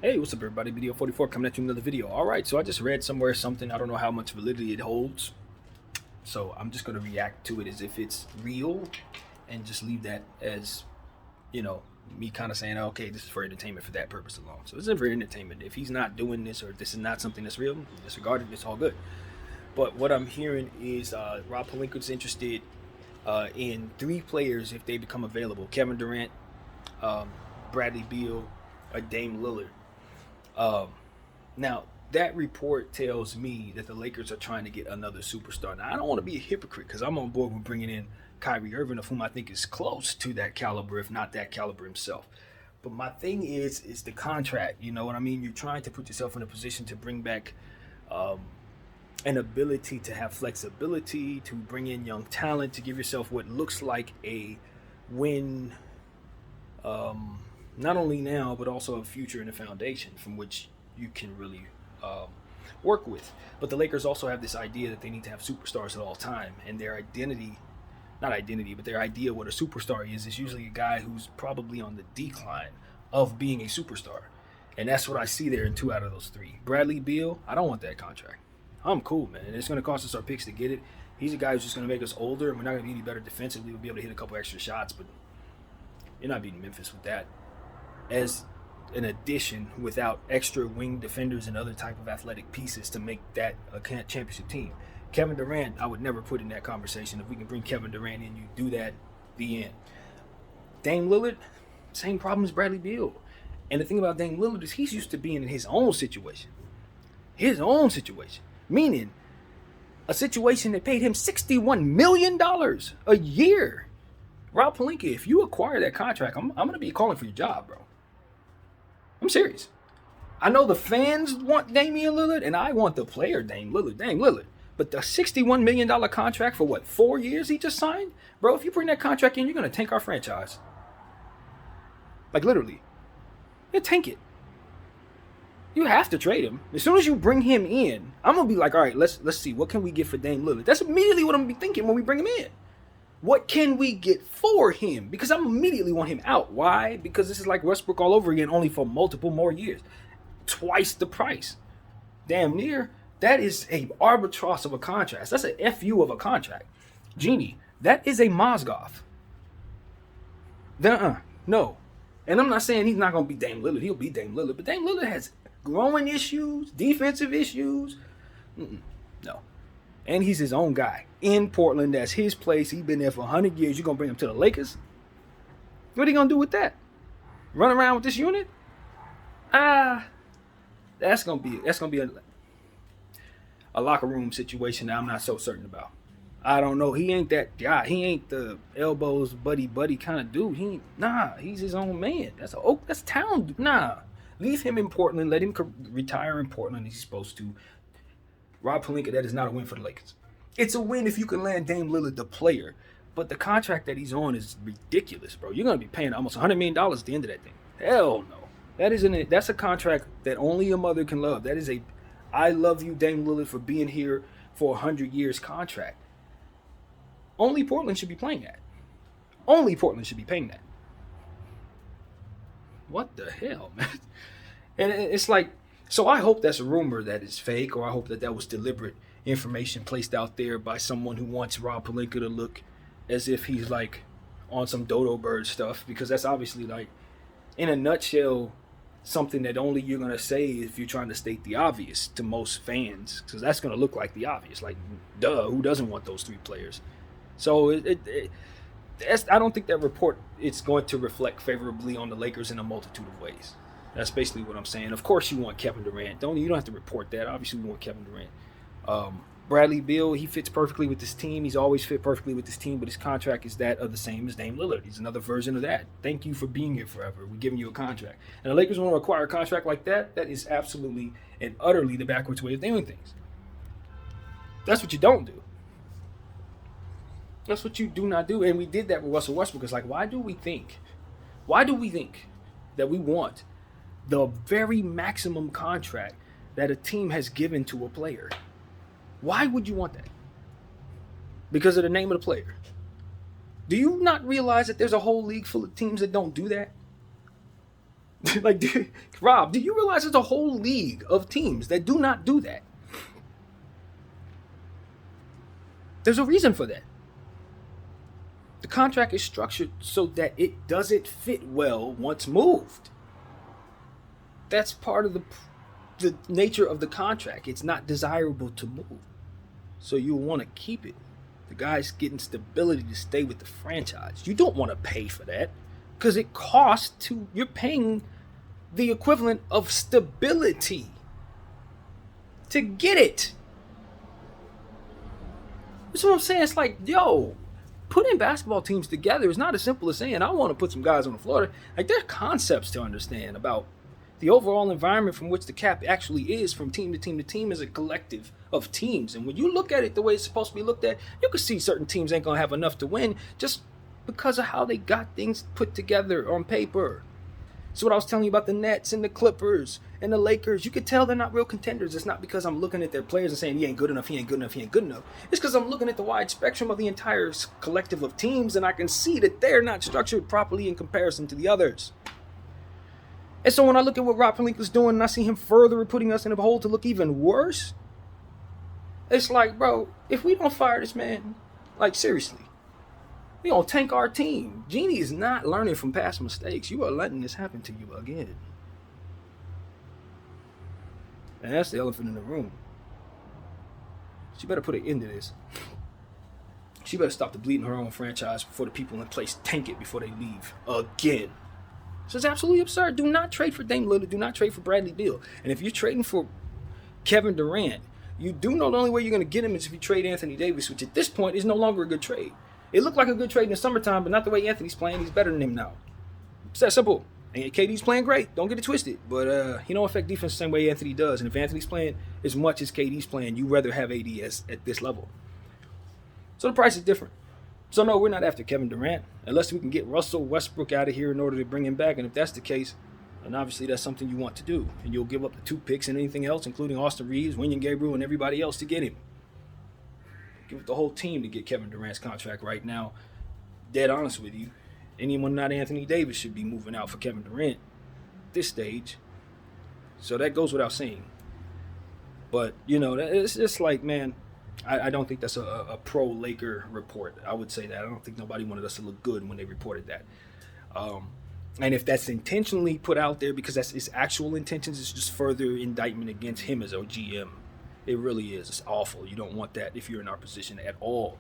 Hey, what's up, everybody? Video 44 coming at you with another video. All right, so I just read somewhere something. I don't know how much validity it holds. So I'm just going to react to it as if it's real and just leave that as, me kind of saying, okay, this is for entertainment for that purpose alone. So this is for entertainment. If he's not doing this or if this is not something that's real, disregard it. It's all good. But what I'm hearing is Rob Pelinka's interested in three players if they become available: Kevin Durant, Bradley Beal, or Dame Lillard. Um, Now, that report tells me that the Lakers are trying to get another superstar. Now, I don't want to be a hypocrite because I'm on board with bringing in Kyrie Irving, of whom I think is close to that caliber, if not that caliber himself. But my thing is the contract. You know what I mean? You're trying to put yourself in a position to bring back um, an ability to have flexibility, to bring in young talent, to give yourself what looks like a win, not only now, but also a future and a foundation from which you can really um, work with. But the Lakers also have this idea that they need to have superstars at all time, and their identity, not identity, but their idea what a superstar is usually a guy who's probably on the decline of being a superstar. And that's what I see there in two out of those three. Bradley Beal, I don't want that contract. I'm cool, man. It's going to cost us our picks to get it. He's a guy who's just going to make us older, and we're not going to be any better defensively. We'll be able to hit a couple extra shots, but you're not beating Memphis with that. As an addition, without extra wing defenders and other type of athletic pieces to make that a championship team. Kevin Durant, I would never put in that conversation. If we can bring Kevin Durant in, you do that, the end. Dame Lillard, same problem as Bradley Beal. And the thing about Dame Lillard is he's used to being in his own situation. His own situation. Meaning, a situation that paid him $61 million a year. Rob Pelinka, if you acquire that contract, I'm going to be calling for your job, bro. I'm serious. I know the fans want Damian Lillard, and I want the player Dame Lillard. But the $61 million contract for what, 4 years he just signed? Bro, if you bring that contract in, you're going to tank our franchise. Like, literally. You tank it. You have to trade him. As soon as you bring him in, I'm going to be like, all right, let's see. What can we get for Dame Lillard? That's immediately what I'm going to be thinking when we bring him in. What can we get for him? Because I immediately want him out. Why? Because this is like Westbrook all over again, only for multiple more years. Twice the price. Damn near. That is a albatross of a contract. That's a FU of a contract. Genie, that is a Mozgov. No. And I'm not saying he's not going to be Dame Lillard. He'll be Dame Lillard. But Dame Lillard has growing issues, defensive issues. No. And he's his own guy. In Portland, that's his place. He's been there for 100 years. You're going to bring him to the Lakers? What are you going to do with that? Run around with this unit? That's going to be a locker room situation that I'm not so certain about. I don't know. He ain't that guy. He ain't the elbows buddy kind of dude. He's his own man. That's town. Leave him in Portland. Let him retire in Portland as he's supposed to. Rob Pelinka, that is not a win for the Lakers. It's a win if you can land Dame Lillard, the player. But the contract that he's on is ridiculous, bro. You're going to be paying almost $100 million at the end of that thing. Hell no. That's a contract that only a mother can love. That is a I love you, Dame Lillard, for being here for 100 years contract. Only Portland should be playing that. Only Portland should be paying that. What the hell, man? And it's like, so I hope that's a rumor that is fake, or I hope that was deliberate information placed out there by someone who wants Rob Pelinka to look as if he's like on some dodo bird stuff, because that's obviously like, in a nutshell, something that only you're going to say if you're trying to state the obvious to most fans, because that's going to look like the obvious. Like, duh, who doesn't want those three players? So I don't think that report is going to reflect favorably on the Lakers in a multitude of ways. That's basically what I'm saying. Of course you want Kevin Durant. You don't have to report that. Obviously we want Kevin Durant. Bradley Beal, he fits perfectly with this team. He's always fit perfectly with this team, but his contract is that of the same as Dame Lillard. He's another version of that. Thank you for being here forever. We're giving you a contract. And the Lakers want to acquire a contract like that. That is absolutely and utterly the backwards way of doing things. That's what you don't do. That's what you do not do. And we did that with Russell Westbrook. It's like, why do we think that we want the very maximum contract that a team has given to a player? Why would you want that? Because of the name of the player. Do you not realize that there's a whole league full of teams that don't do that? Like, Rob, do you realize there's a whole league of teams that do not do that? There's a reason for that. The contract is structured so that it doesn't fit well once moved. That's part of the nature of the contract. It's not desirable to move. So you want to keep it. The guy's getting stability to stay with the franchise. You don't want to pay for that because it costs to, you're paying the equivalent of stability to get it. That's what I'm saying. It's like, yo, putting basketball teams together is not as simple as saying, I want to put some guys on the floor. Like, there are concepts to understand about the overall environment from which the cap actually is from team to team to team as a collective of teams. And when you look at it the way it's supposed to be looked at, you can see certain teams ain't going to have enough to win just because of how they got things put together on paper. So what I was telling you about the Nets and the Clippers and the Lakers, you could tell they're not real contenders. It's not because I'm looking at their players and saying, he ain't good enough, he ain't good enough, he ain't good enough. It's because I'm looking at the wide spectrum of the entire collective of teams, and I can see that they're not structured properly in comparison to the others. And so when I look at what Rob Pelinka's doing and I see him further putting us in a hole to look even worse, it's like, bro, if we don't fire this man, like, seriously, we gonna tank our team. Jeannie is not learning from past mistakes. You are letting this happen to you again. And that's the elephant in the room. She better put an end to this. She better stop the bleeding her own franchise before the people in place tank it before they leave again. So it's absolutely absurd. Do not trade for Dame Lillard. Do not trade for Bradley Beal. And if you're trading for Kevin Durant, you do know the only way you're going to get him is if you trade Anthony Davis, which at this point is no longer a good trade. It looked like a good trade in the summertime, but not the way Anthony's playing. He's better than him now. It's that simple. And KD's playing great. Don't get it twisted. But he don't affect defense the same way Anthony does. And if Anthony's playing as much as KD's playing, you rather have AD at this level. So the price is different. So no, we're not after Kevin Durant unless we can get Russell Westbrook out of here in order to bring him back. And if that's the case, then obviously that's something you want to do. And you'll give up the 2 picks and anything else, including Austin Reeves, Wenyen Gabriel, and everybody else to get him. Give it the whole team to get Kevin Durant's contract right now. Dead honest with you, anyone not Anthony Davis should be moving out for Kevin Durant at this stage. So that goes without saying. But, you know, it's just like, man, I don't think that's a pro-Laker report. I would say that. I don't think nobody wanted us to look good when they reported that. And if that's intentionally put out there because that's his actual intentions, it's just further indictment against him as a GM. It really is. It's awful. You don't want that if you're in our position at all.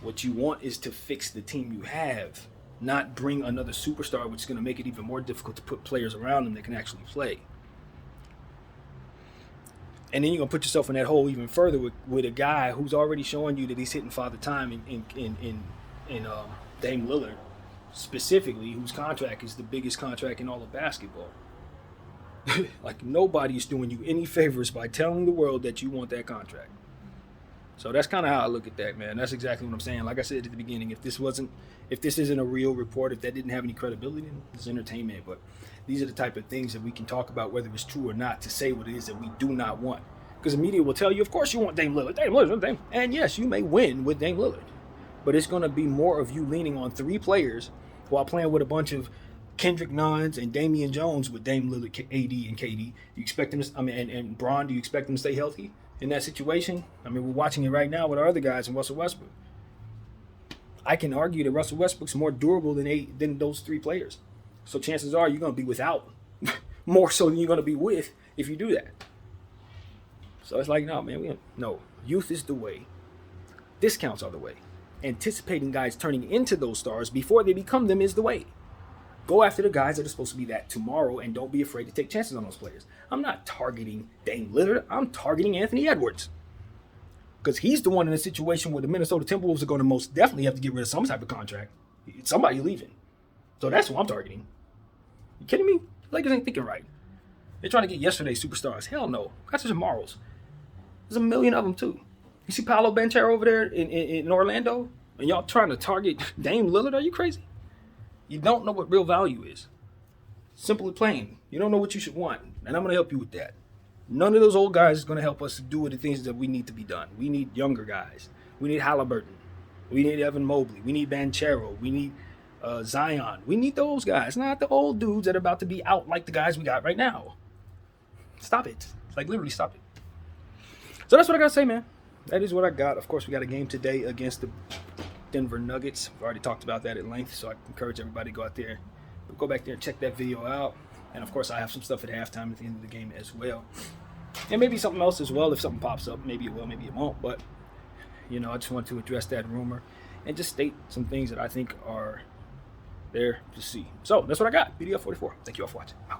What you want is to fix the team you have, not bring another superstar, which is going to make it even more difficult to put players around them that can actually play. And then you're going to put yourself in that hole even further with a guy who's already showing you that he's hitting Father Time in Dame Lillard, specifically, whose contract is the biggest contract in all of basketball. Like, nobody's doing you any favors by telling the world that you want that contract. So that's kind of how I look at that, man. That's exactly what I'm saying. Like I said at the beginning, if this isn't a real report, if that didn't have any credibility, then it's entertainment. But these are the type of things that we can talk about, whether it's true or not, to say what it is that we do not want. Because the media will tell you, of course you want Dame Lillard. Dame Lillard, Dame. And yes, you may win with Dame Lillard. But it's going to be more of you leaning on 3 players while playing with a bunch of Kendrick Nuns and Damian Jones with Dame Lillard, AD, and KD. You expect them to, and Bron, do you expect them to stay healthy in that situation? I mean, we're watching it right now with our other guys and Russell Westbrook. I can argue that Russell Westbrook's more durable than those 3 players. So chances are you're going to be without more so than you're going to be with if you do that. So it's like, no, man, no. Youth is the way. Discounts are the way. Anticipating guys turning into those stars before they become them is the way. Go after the guys that are supposed to be that tomorrow and don't be afraid to take chances on those players. I'm not targeting Dame Lillard. I'm targeting Anthony Edwards. Because he's the one in a situation where the Minnesota Timberwolves are going to most definitely have to get rid of some type of contract. Somebody leaving. So that's who I'm targeting. You kidding me? Lakers ain't thinking right. They're trying to get yesterday's superstars. Hell no. Guys are tomorrow's. There's a million of them too. You see Paolo Banchero over there in Orlando? And y'all trying to target Dame Lillard? Are you crazy? You don't know what real value is. Simply plain. You don't know what you should want. And I'm going to help you with that. None of those old guys is going to help us to do the things that we need to be done. We need younger guys. We need Halliburton. We need Evan Mobley. We need Banchero. We need Zion. We need those guys, not the old dudes that are about to be out like the guys we got right now. Stop it. Like, literally stop it. So that's what I got to say, man. That is what I got. Of course, we got a game today against the Denver Nuggets. I've already talked about that at length, so I encourage everybody to go out there, go back there and check that video out. And of course, I have some stuff at halftime at the end of the game as well. And maybe something else as well if something pops up. Maybe it will, maybe it won't. But, you know, I just want to address that rumor and just state some things that I think are there to see. So that's what I got. BDF 44. Thank you all for watching. Wow.